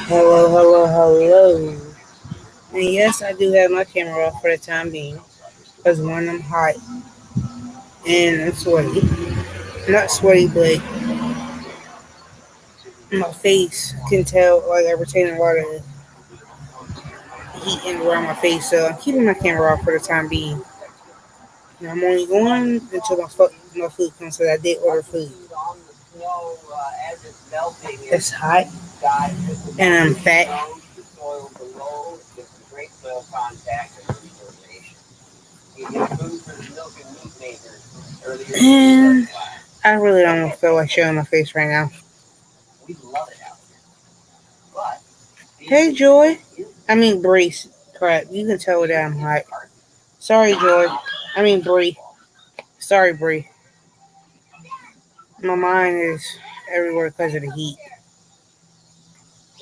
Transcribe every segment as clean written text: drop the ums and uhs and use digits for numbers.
Hello, hello, hello. And yes, I do have my camera off for the time being. Because one, I'm hot and I'm sweaty. Not sweaty, but my face can tell, like, I retain a lot of heat in around my face. So I'm keeping my camera off for the time being. And I'm only going until my food comes, because I did order food. It's hot and I'm fat. And I really don't feel like showing my face right now. Hey, Joy. I mean, Brace. Crap, you can tell that I'm hot. Sorry, Joy. I mean, Bree. Sorry, Bree. My mind is everywhere because of the heat.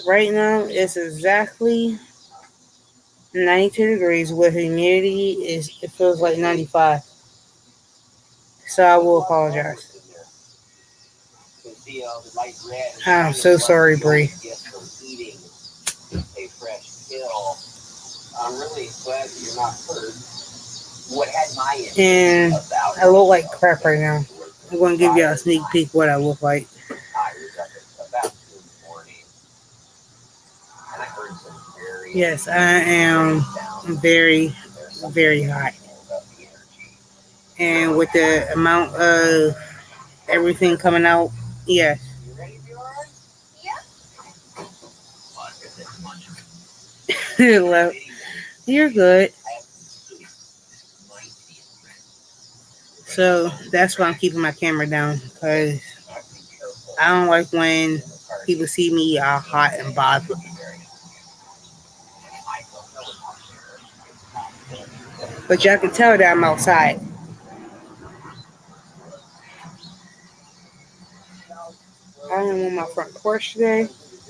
Right now, it's exactly 92 degrees with humidity it feels like 95. So I will apologize. I'm so sorry, Bree. And I look like crap right now. I'm going to give you a sneak peek what I look like. Yes, I am very, very hot. And with the amount of everything coming out, yes. You're good. So that's why I'm keeping my camera down, because I don't like when people see me hot and bothered. But y'all can tell that I'm outside. I am on my front porch today.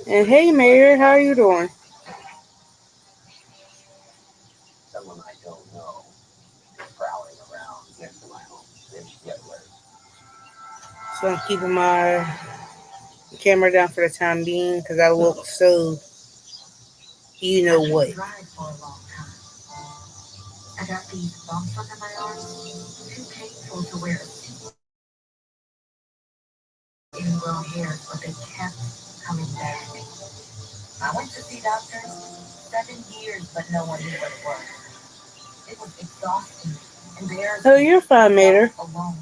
And hey, Mayor, how are you doing? So I'm keeping my camera down for the time being because I look so, you know what. I got these bumps under my arms, too painful to wear ingrown hairs, but they kept coming back. I went to see doctors 7 years, but no one knew what it was. It was exhausting, embarrassing. Oh, you're fine, Mater. Alone.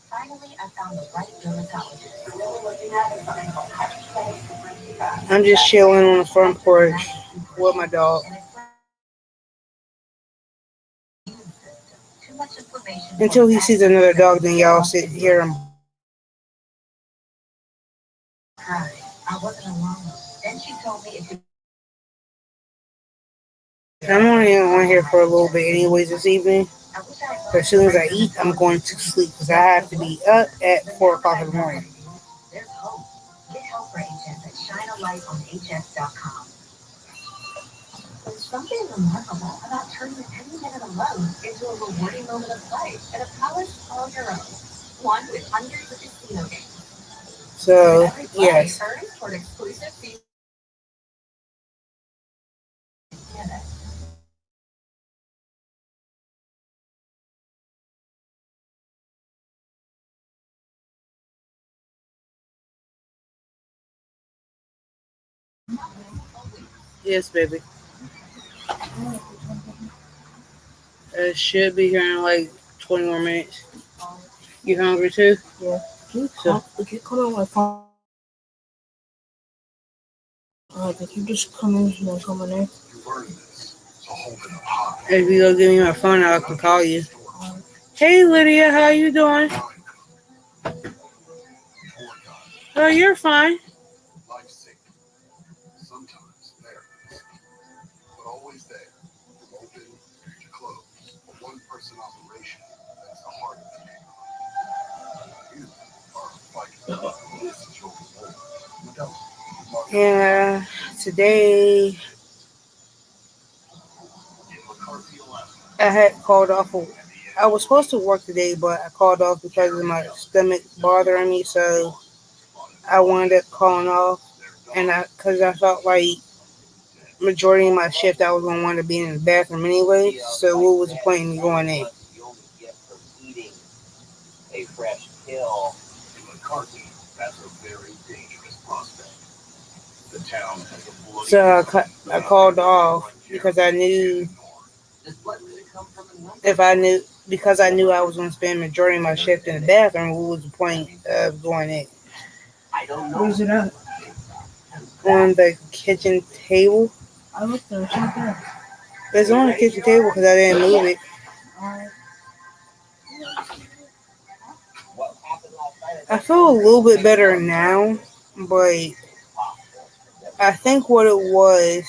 Finally, I found the right dermatologist. I'm just chilling on the front porch with my dog. Until he sees another dog, then y'all sit here and. I wasn't alone. Then she told me if I'm only on here for a little bit, anyways, this evening. But as soon as I eat, I'm going to sleep because I have to be up at 4 o'clock in the morning. There's hope. Get help for HS at shinealightOnHS.com. There's something remarkable about turning any minute alone into a rewarding moment of play at a palace all your own. One with hundreds of casino games. So, yes. Yes, baby. It should be here in like 20 more minutes. You hungry too? Yeah. So, come on, my phone. Did you just come in here and come in there? If you go give me my phone, I can call you. Hey, Lydia, how you doing? Oh, you're fine. Yeah, today I had called off. I was supposed to work today, but I called off because of my stomach bothering me. So I wound up calling off, and because I felt like majority of my shift I was gonna want to be in the bathroom anyway. So what was the point in me going in? So I called off because I knew if I knew because I knew I was gonna spend majority of my shift in the bathroom. What was the point of going in? Where's it at? On the kitchen table. I looked there. It's right there. It's on the kitchen table because I didn't move it. Alright. I feel a little bit better now, but I think what it was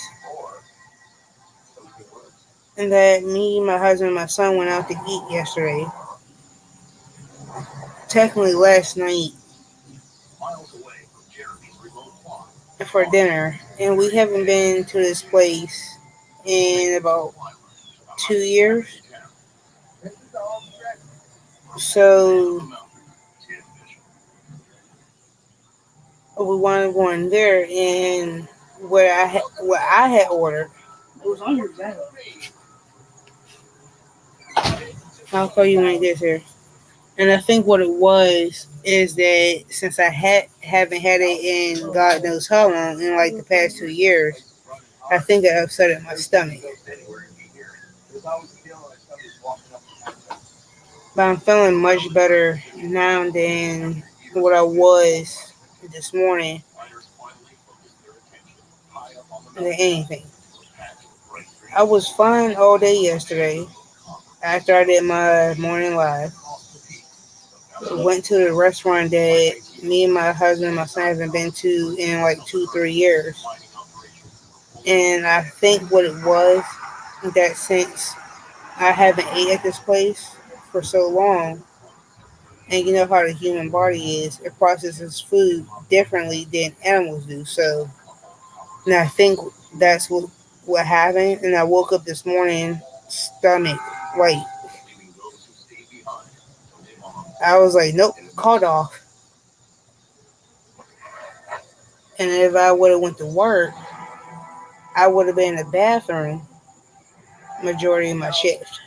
and that me, my husband, and my son went out to eat yesterday. Technically last night for dinner, and we haven't been to this place in about 2 years. So we wanted to go in there, and what I had ordered. It was on your bed. I'll call you when it gets here. And I think what it was is that since I haven't had it in God knows how long, in like the past 2 years, I think it upset my stomach. But I'm feeling much better now than what I was this morning than anything. I was fine all day yesterday after I did my morning live. Went to the restaurant that me and my husband and my son haven't been to in like 2, 3 years. And I think what it was that since I haven't ate at this place for so long, and you know how the human body is, it processes food differently than animals do. So, and I think that's what happened. And I woke up this morning, stomach like I was like, nope, called off. And if I would have went to work, I would have been in the bathroom majority of my shift.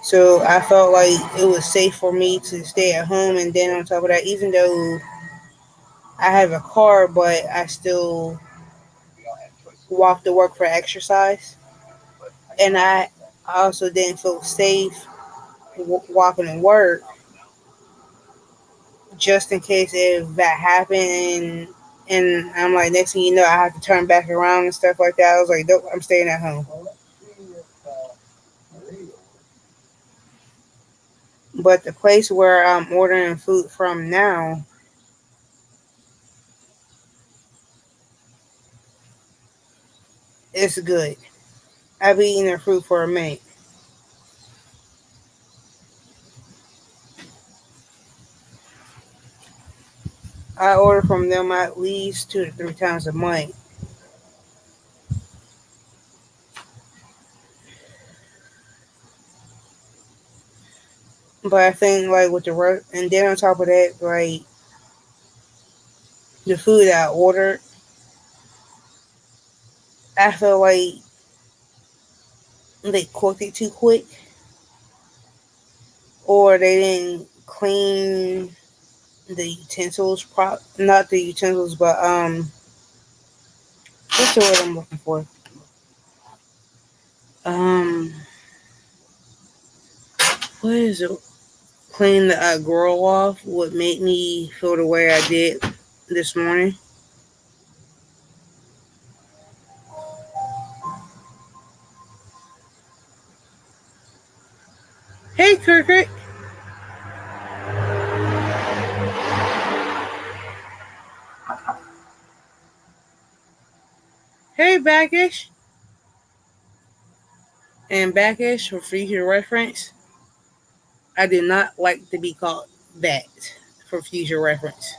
So I felt like it was safe for me to stay at home. And then on top of that, even though I have a car, but I still walk to work for exercise. And I also didn't feel safe walking to work just in case if that happened. And I'm like, next thing you know, I have to turn back around and stuff like that. I was like, nope, I'm staying at home. But the place where I'm ordering food from now, it's good. I've been eating their food for a minute. I order from them at least 2 to 3 times a month. But I think like with the and then on top of that, like the food that I ordered, I feel like they cooked it too quick, or they didn't clean the utensils. Not the utensils, but what's the word I'm looking for? Um, what is it? Clean the grill off. What made me feel the way I did this morning? Hey, Cricket. Hey, Backish. And Backish, for future reference, I did not like to be called that for future reference.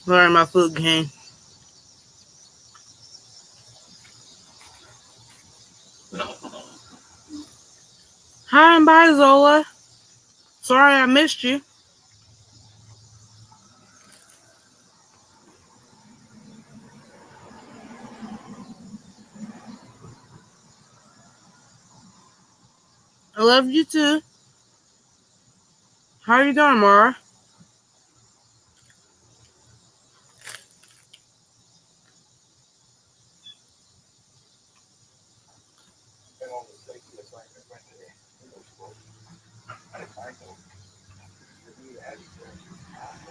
Where my food came. Hi and bye, Zola. Sorry I missed you. I love you too. How you doing, Mara?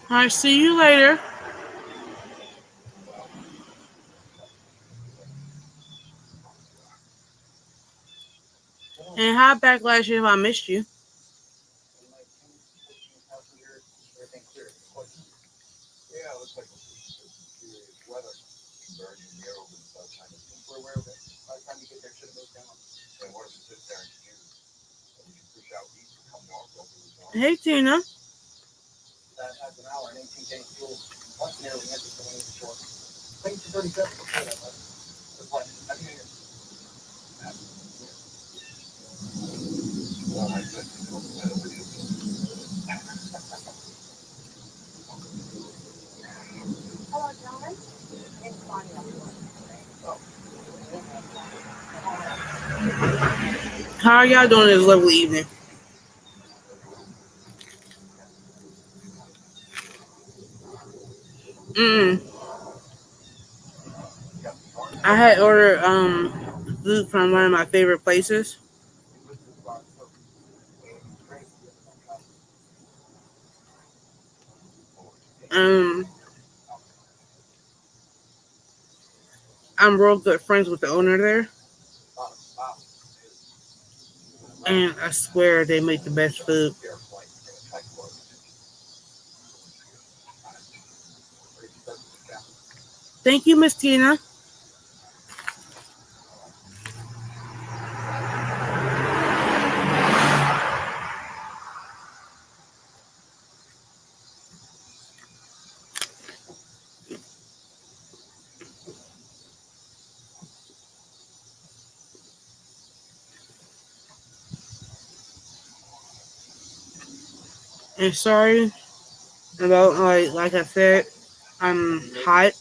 Alright, see you later. And hi back last year if I missed you. Hey, Tina. How are y'all doing this lovely evening? Mm. I had ordered food from one of my favorite places. Um, I'm real good friends with the owner there, and I swear they make the best food. Thank you, Miss Tina. And sorry about like I said, I'm hot,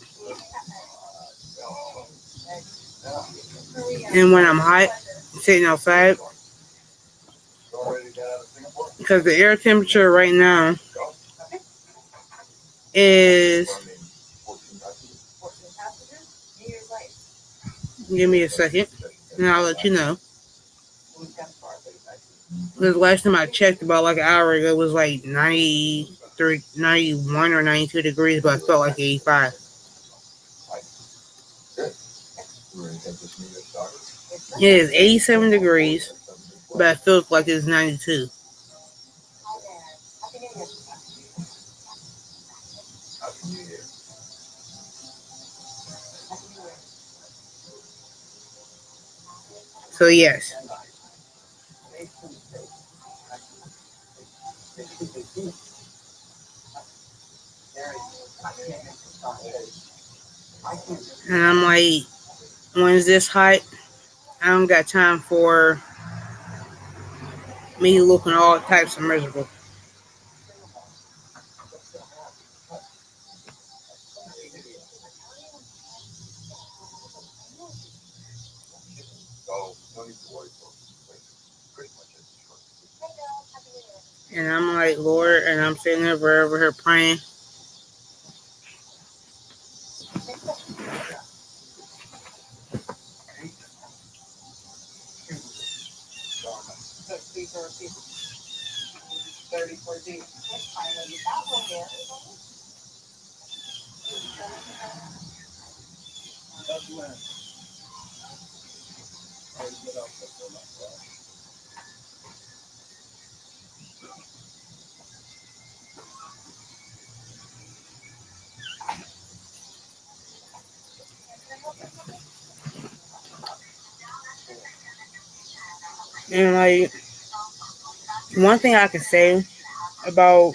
and when I'm hot, sitting outside because the air temperature right now is. Give me a second, and I'll let you know. Because last time I checked, about like an hour ago, it was like 93, 91 or 92 degrees, but I felt like 85. It is 87 degrees, but it feels like it's 92. So, yes. And I'm like, when it's this hot, I don't got time for me looking all types of miserable. And I'm like, Lord, and I'm sitting there over here praying. And like, one thing I can say about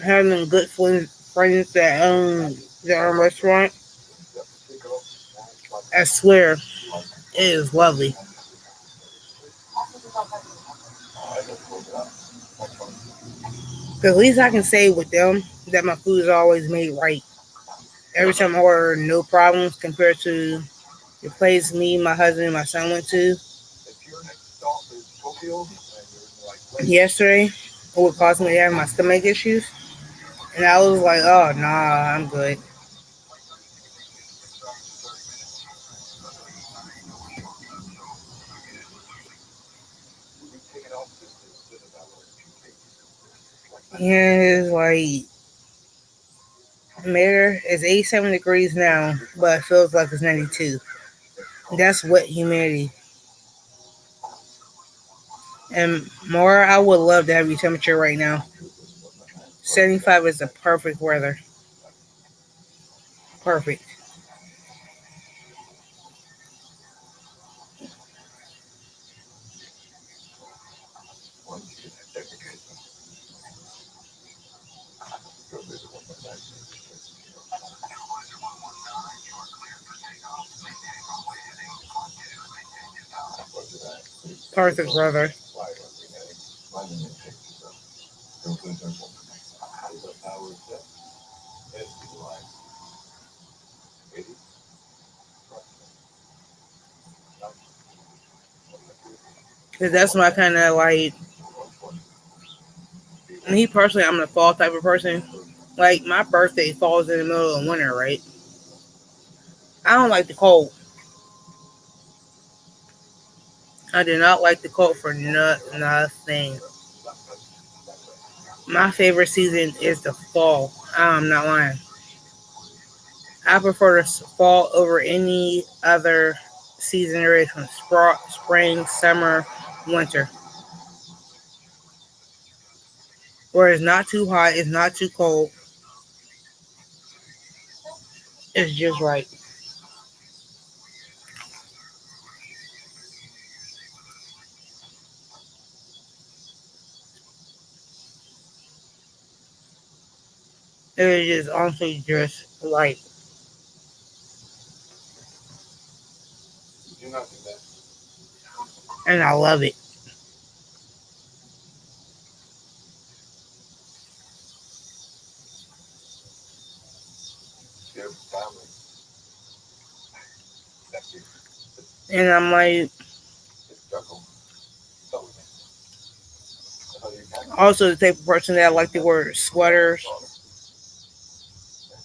having good friends that own their own restaurant. I swear, it is lovely. At least I can say with them that my food is always made right. Every time I order, no problems compared to the place me, my husband, and my son went to yesterday. It would cause me to have my stomach issues. And I was like, oh, nah, I'm good. Yeah, it's like, matter it's 87 degrees now, but it feels like it's 92. That's wet humidity. And more, I would love to have your temperature right now. 75 is the perfect weather. Perfect. Perfect weather. Because that's my kind of like, me personally, I'm the fall type of person. Like, my birthday falls in the middle of winter, right? I don't like the cold. I do not like the cold for nothing. My favorite season is the fall. I'm not lying. I prefer the fall over any other season there is from spring, summer, winter. Where it's not too hot, it's not too cold. It's just right. It is just honestly just right. And I love it. And I'm like, also the type of person that I like to wear sweaters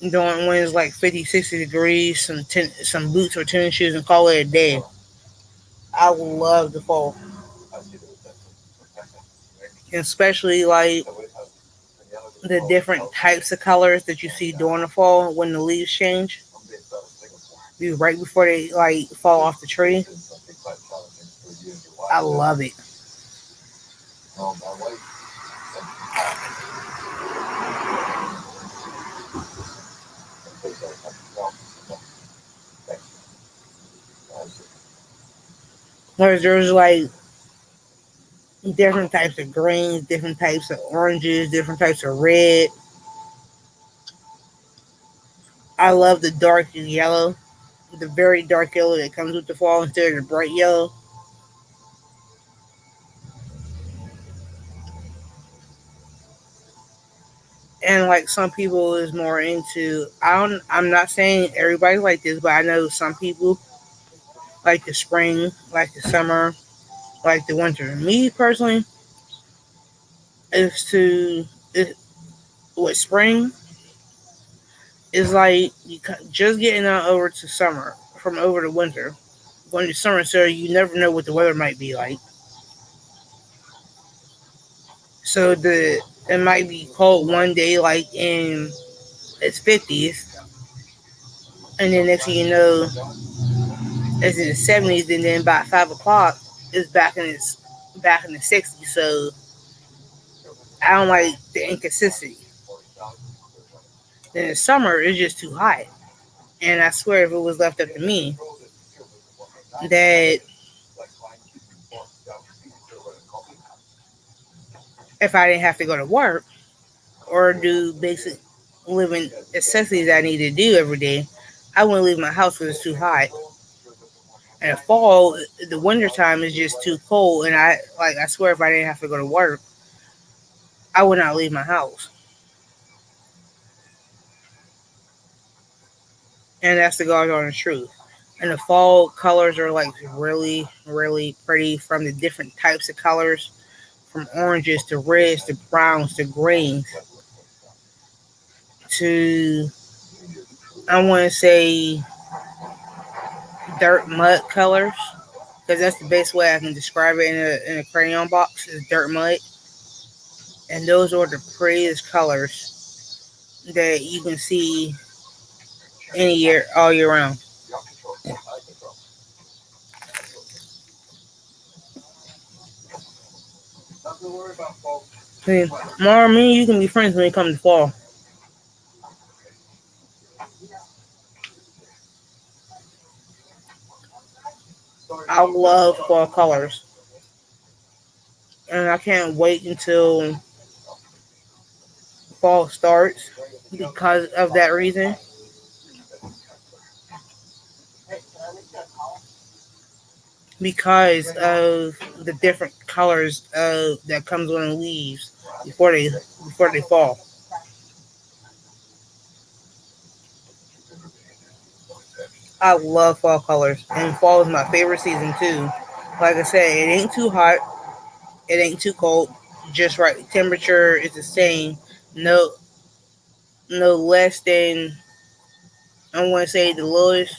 during when it's like 50, 60 degrees, some boots or tennis shoes, and call it a day. I love the fall. And especially like the different types of colors that you see during the fall when the leaves change. Right before they like fall off the tree. I love it. There's like different types of greens, different types of oranges, different types of red. I love the dark yellow, the very dark yellow that comes with the fall instead of the bright yellow. And like some people is more into, I'm not saying everybody like this, but I know some people like the spring, like the summer, like the winter. Me personally is to is, with spring is like just getting on over to summer from over to winter. Going to summer, so you never know what the weather might be like. So it might be cold one day, like in its 50s, and then next thing you know, it's in the 70s, and then by 5 o'clock, it's back in the 60s. So I don't like the inconsistency. Then in summer, it's just too hot. And I swear, if it was left up to me, that if I didn't have to go to work or do basic living necessities that I need to do every day, I wouldn't leave my house because it's too hot. And the fall, the winter time is just too cold, and I swear if I didn't have to go to work, I would not leave my house. And that's the God's honest truth. And the fall colors are like really, really pretty from the different types of colors, from oranges to reds to browns to greens to I want to say dirt mud colors because that's the best way I can describe it in a crayon box is dirt mud. And those are the prettiest colors that you can see any year, all year round. See, Mara, me and you can be friends when it comes to fall. I love fall colors, and I can't wait until fall starts because of that reason. Because of the different colors that comes on the leaves before they before they fall. I love fall colors, and fall is my favorite season too. Like I said, it ain't too hot, it ain't too cold, just right. The temperature is the same, no no less than I want to say the lowest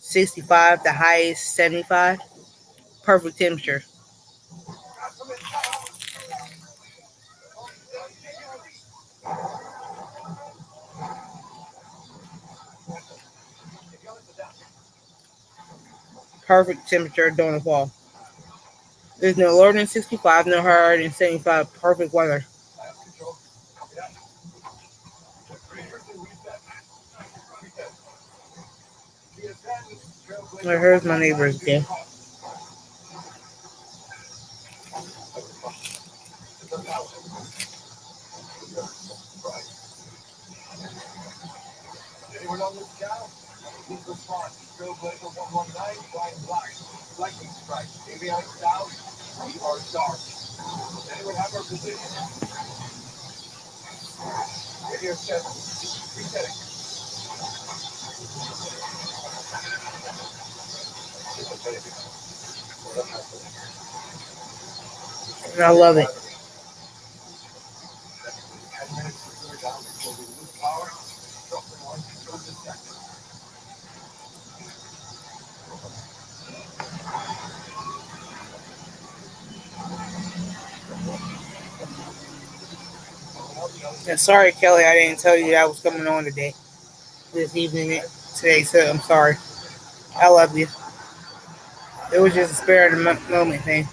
65, the highest 75. Perfect temperature, perfect temperature during the fall. There's no lower than 65, no higher than 75. Perfect weather. Here's my neighbors again. And I love it. And sorry, Kelly, I didn't tell you that was coming on today, this evening, today. So I'm sorry. I love you. It was just a spare of the moment thing.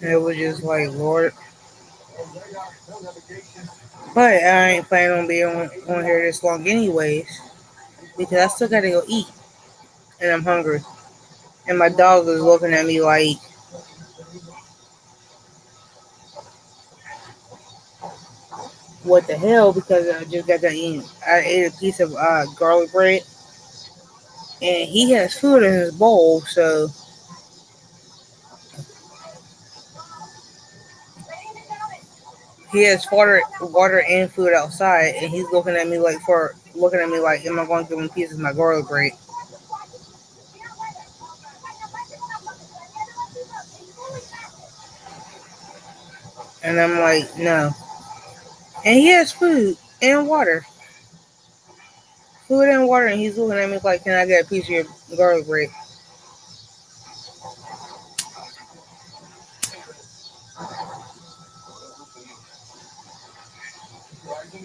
And it was just like, Lord. But I ain't planning on being on here this long, anyways, because I still gotta go eat, and I'm hungry. And my dog is looking at me like, what the hell? Because I just got done eating. I ate a piece of garlic bread, and he has food in his bowl, so he has water and food outside, and he's looking at me like, am I going to give him pieces of my garlic bread? And I'm like, no. And he has food and water, and he's looking at me like, can I get a piece of your garlic bread?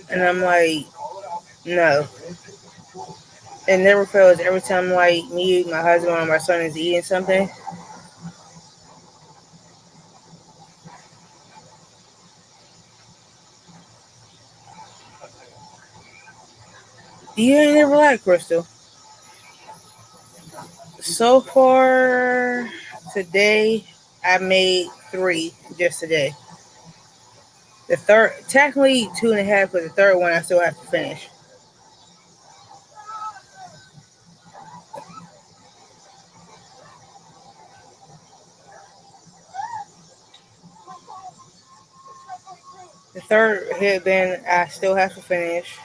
And I'm like, no. It never fails. Every time like me, my husband, or my son is eating something, you ain't never lied, Crystal. So far today, I made three just today. The third, technically two and a half, but the third one I still have to finish. The third headband I still have to finish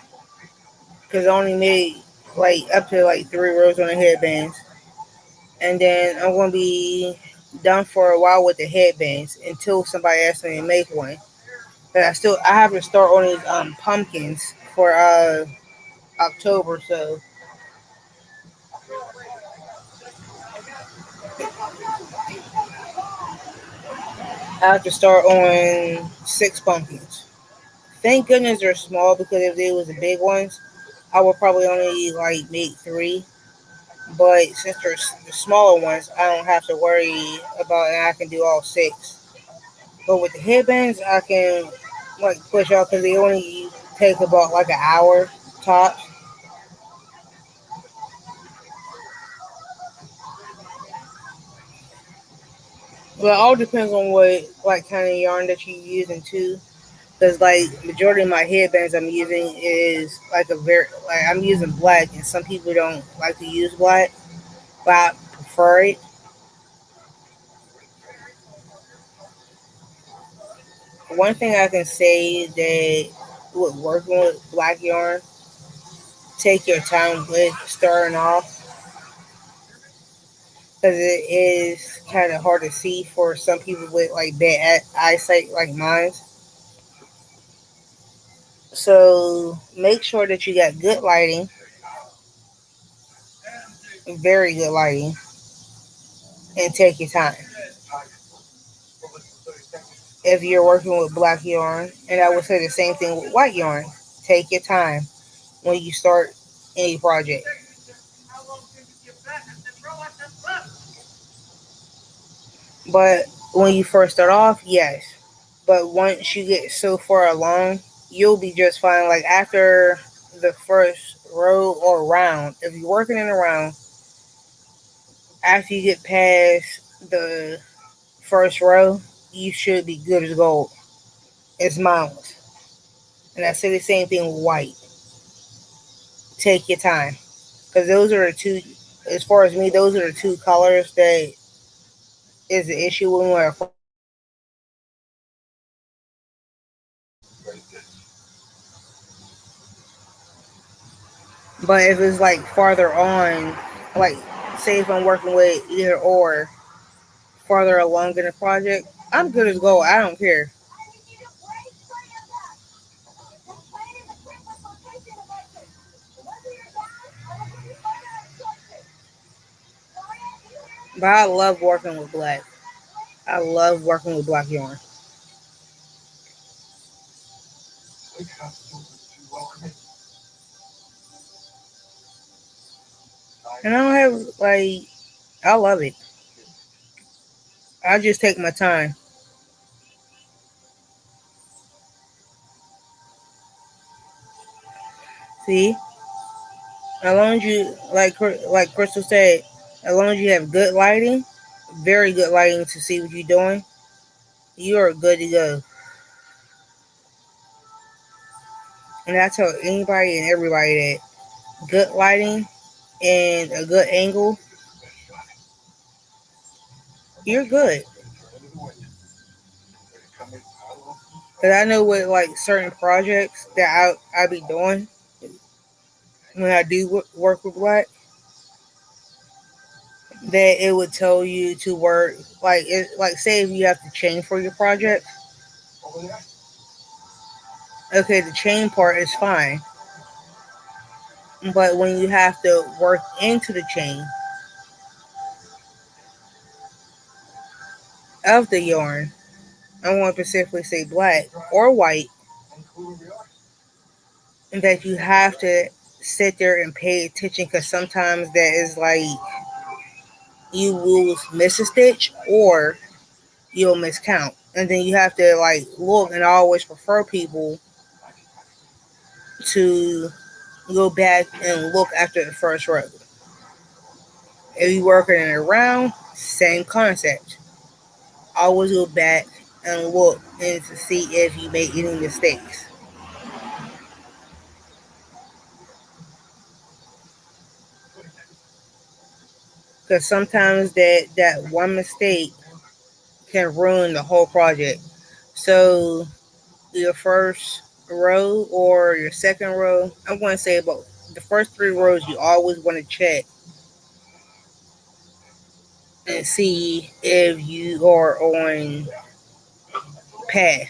because I only made like up to like three rows on the headbands, and then I'm gonna be done for a while with the headbands until somebody asks me to make one. But I have to start on these pumpkins for October, so I have to start on six pumpkins. Thank goodness they're small because if they was the big ones, I would probably only like make three. But since they're the smaller ones, I don't have to worry about, and I can do all six. But with the headbands, I can like push off because they only take about like an hour tops. But it all depends on what like kind of yarn that you're using too. Because like majority of my headbands I'm using is like a very like I'm using black, and some people don't like to use black, but I prefer it. One thing I can say that with working with black yarn, take your time with starting off because it is kind of hard to see for some people with like bad eyesight like mine. So make sure that you got good lighting, very good lighting, and take your time. If you're working with black yarn, and I would say the same thing with white yarn, take your time when you start any project. But when you first start off, yes. But once you get so far along, you'll be just fine. Like after the first row or round, if you're working in a round, after you get past the first row, you should be good as gold. It's miles. And I say the same thing with white. Take your time. Because those are the two, as far as me, those are the two colors that is the issue when we're. But if it's like farther on, like say if I'm working with either or farther along in the project, I'm good as gold. I don't care. But I love working with black. I love working with black yarn. And I don't have like I love it. I just take my time. See, as long as you like Crystal said, as long as you have good lighting, very good lighting to see what you're doing, you are good to go. And I tell anybody and everybody that good lighting and a good angle, you're good. Cause I know with like certain projects that I be doing when I do work with black, that it would tell you to work like say if you have to chain for your project, okay, the chain part is fine, but when you have to work into the chain of the yarn, I want to specifically say black or white, that you have to sit there and pay attention because sometimes that is like you will miss a stitch or you'll miscount. And then you have to like look, and I always prefer people to go back and look after the first row. If you working in a round, same concept. Always go back and look and to see if you made any mistakes. Because sometimes that one mistake can ruin the whole project. So your first row or your second row, I'm going to say about the first three rows, you always want to check and see if you are on path.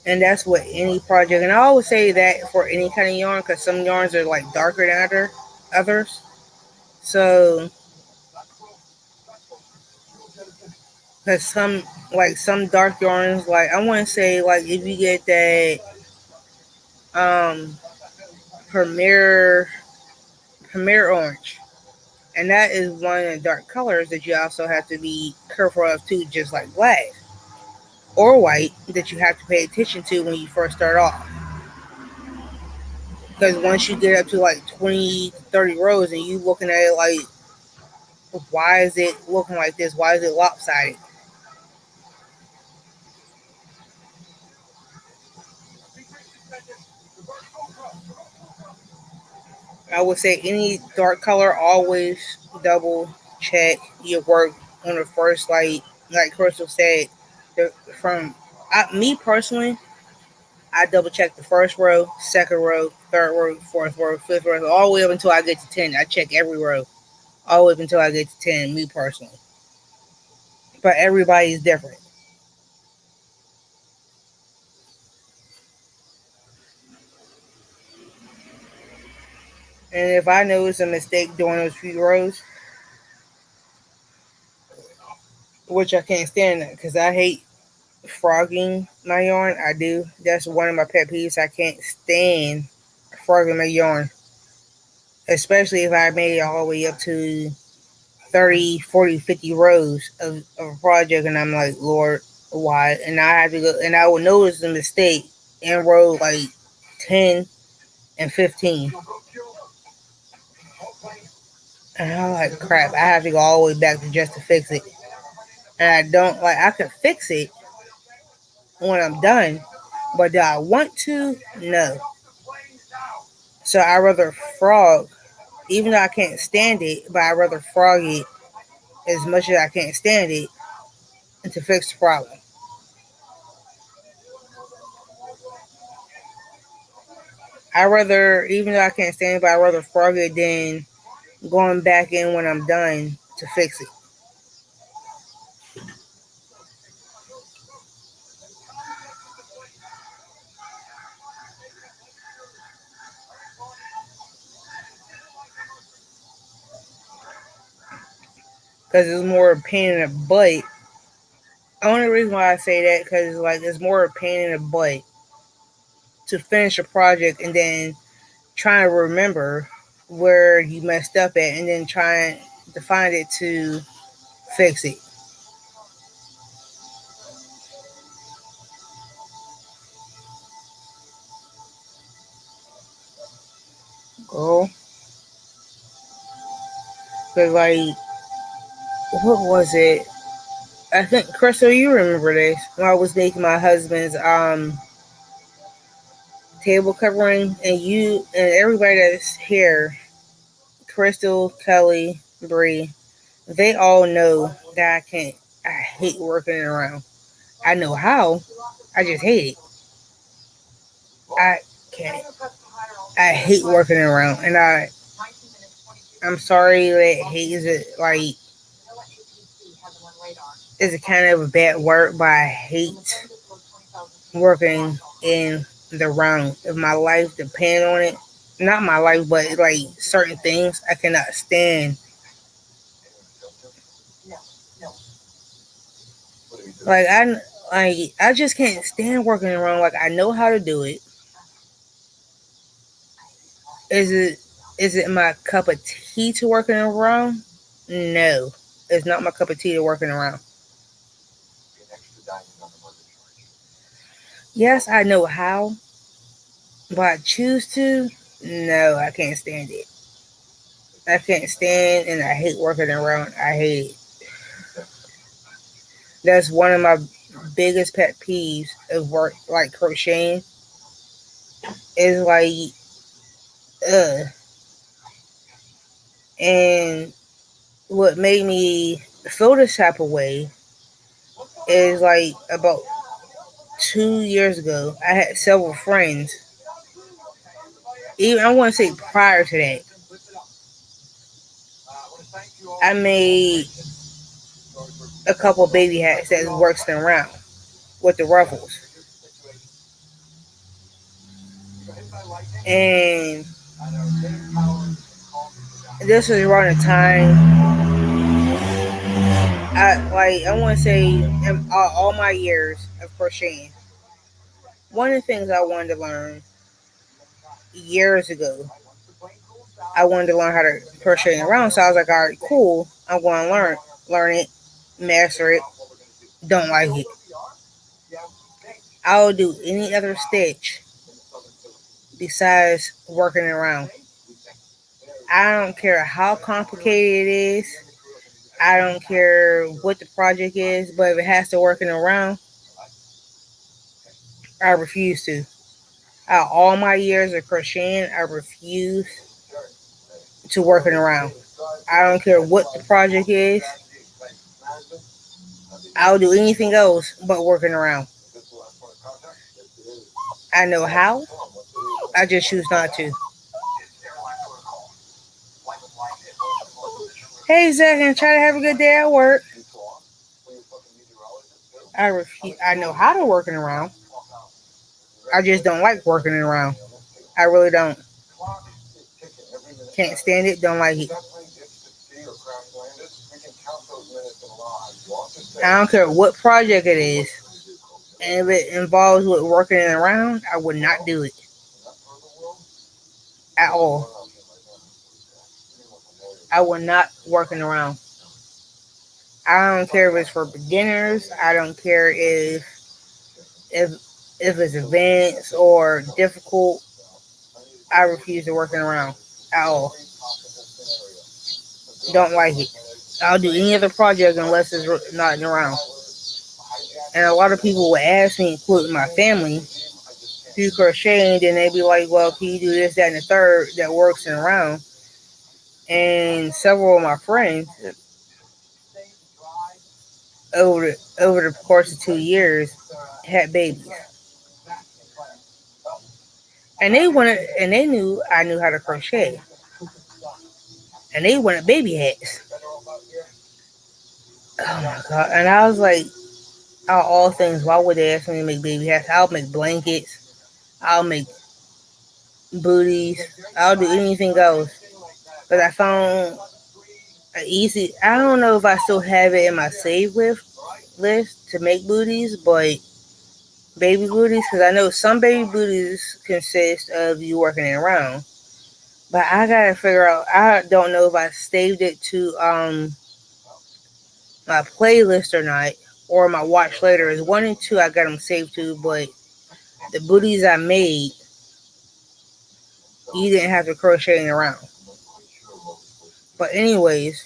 And that's what any project, and I always say that for any kind of yarn because some yarns are like darker than others. So, because some dark yarns, like I want to say, like if you get that um premier premier orange, and that is one of the dark colors that you also have to be careful of too, just like black or white that you have to pay attention to when you first start off. Because once you get up to like 20, 30 rows and you looking at it like, why is it looking like this? Why is it lopsided? I would say any dark color, always double check your work on the first, like Crystal said, from me personally, I double check the first row, second row, third row, fourth row, fifth row, all the way up until I get to 10. I check every row, all the way up until I get to 10, me personally. But everybody's different. And if I notice a mistake during those few rows, which I can't stand that because I hate frogging my yarn. I do. That's one of my pet peeves. I can't stand frogging my yarn, especially if I made it all the way up to 30, 40, 50 rows of a project, and I'm like, Lord, why? And I have to go, and I will notice the mistake in row like 10 and 15. And I'm like, crap, I have to go all the way back to just to fix it. And I don't like, I could fix it when I'm done, but do I want to? No. So I rather frog, even though I can't stand it, but I rather frog it as much as I can't stand it and to fix the problem. I rather, even though I can't stand it, but I rather frog it than going back in when I'm done to fix it. Because it's more a pain in the butt. The only reason why I say that because like it's more a pain in the butt to finish a project and then trying to remember where you messed up at and then trying to find it to fix it. Girl, because like, what was it? I think Crystal, you remember this when I was making my husband's table covering, and you and everybody that's here, Crystal, Kelly, Bree, they all know that I can't. I hate working around. I know how. I just hate it. I can't. I hate working around, and I'm sorry that hate is it like is a kind of a bad word, but I hate working in the round. If my life depend on it, not my life, but like certain things, I cannot stand. Like I just can't stand working around. Like I know how to do it. Is it my cup of tea to working around? No, it's not my cup of tea to working around. Yes, I know how, but I choose to. No, I can't stand it. I can't stand, and I hate working around. I hate it. That's one of my biggest pet peeves of work, like crocheting. Is like, ugh. And what made me feel this type of way is like about 2 years ago, I had several friends. Even I want to say prior to that, I made a couple of baby hats that works them around with the ruffles. And this was around the time I want to say in all my years of crocheting. One of the things I wanted to learn years ago, I wanted to learn how to crochet around. So I was like, all right, cool. I'm going to learn it, master it. Don't like it. I'll do any other stitch besides working around. I don't care how complicated it is. I don't care what the project is, but if it has to working around, I refuse to. Out of all my years of crocheting, I refuse to working around. I don't care what the project is. I'll do anything else but working around. I know how. I just choose not to. Hey Zach, and try to have a good day at work. I refuse. I know how to working around. I just don't like working around. I really don't. Can't stand it. Don't like it. I don't care what project it is. And if it involves with working around, I would not do it at all. I would not working around. I don't care if it's for beginners. I don't care if if it's advanced or difficult. I refuse to working around at all. Don't like it. I'll do any other project unless it's not around. And a lot of people would ask me, including my family, do crocheting, then they'd be like, well, can you do this, that, and the third that works in around? And several of my friends over the course of 2 years had babies. And they knew I knew how to crochet. And they wanted baby hats. Oh my god. And I was like, out of all things, why would they ask me to make baby hats? I'll make blankets, I'll make booties, I'll do anything else. But I found easy. I don't know if I still have it in my save list to make booties, but baby booties, because I know some baby booties consist of you working it around. But I gotta figure out. I don't know if I saved it to my playlist or not, or my watch later. Is one and two I got them saved to, but the booties I made, you didn't have to crocheting around. But anyways,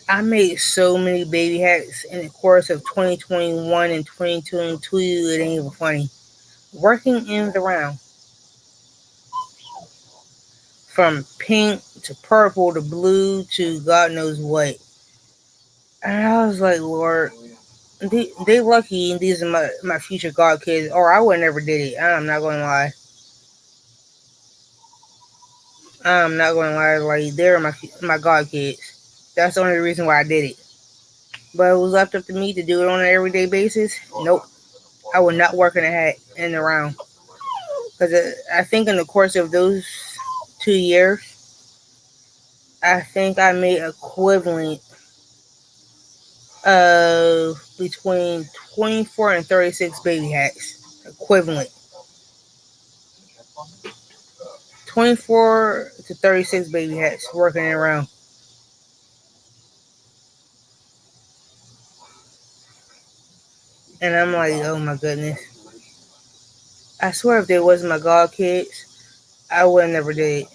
I made so many baby hats in the course of 2021 and 2022. It ain't even funny. Working in the round, from pink to purple to blue to God knows what. And I was like, Lord, they lucky and these are my future god kids, or I would never did it. I'm not going to lie. I'm not going to lie. Like, they're my god kids. That's the only reason why I did it. But it was left up to me to do it on an everyday basis. Nope. I would not work in a hat in the round. Because I think in the course of those 2 years, I think I made equivalent of between 24 and 36 baby hats. Equivalent. 24 to 36 baby hats working around. And I'm like, oh my goodness. I swear if they wasn't my god kids, I would have never did.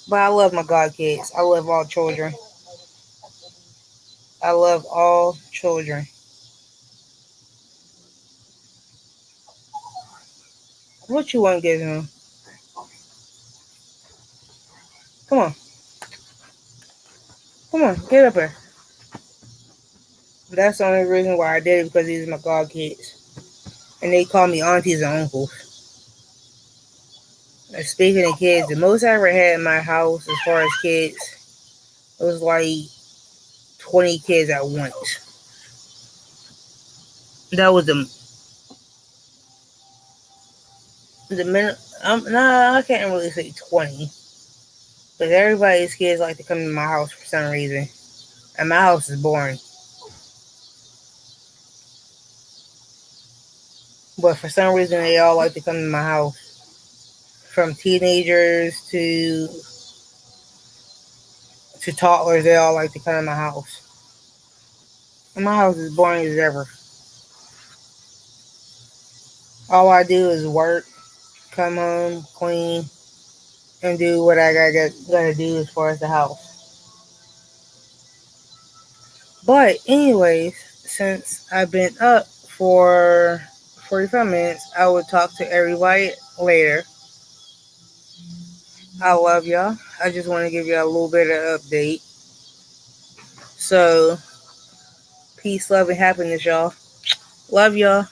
But I love my god kids. I love all children. I love all children. What you want, Gizmo? Come on. Come on. Get up here. That's the only reason why I did it, because these are my god kids. And they call me aunties and uncles. And speaking of kids, the most I ever had in my house as far as kids, it was like 20 kids at once. That was the minute. Nah, I can't really say 20. But everybody's kids like to come to my house for some reason. And my house is boring. But for some reason, they all like to come to my house. From teenagers to toddlers, they all like to come to my house. And my house is boring as ever. All I do is work, come home, clean, and do what I gotta do as far as the house. But anyways, since I've been up for 45 minutes, I will talk to everybody later. I love y'all. I just want to give y'all a little bit of update. So, peace, love, and happiness, y'all. Love y'all.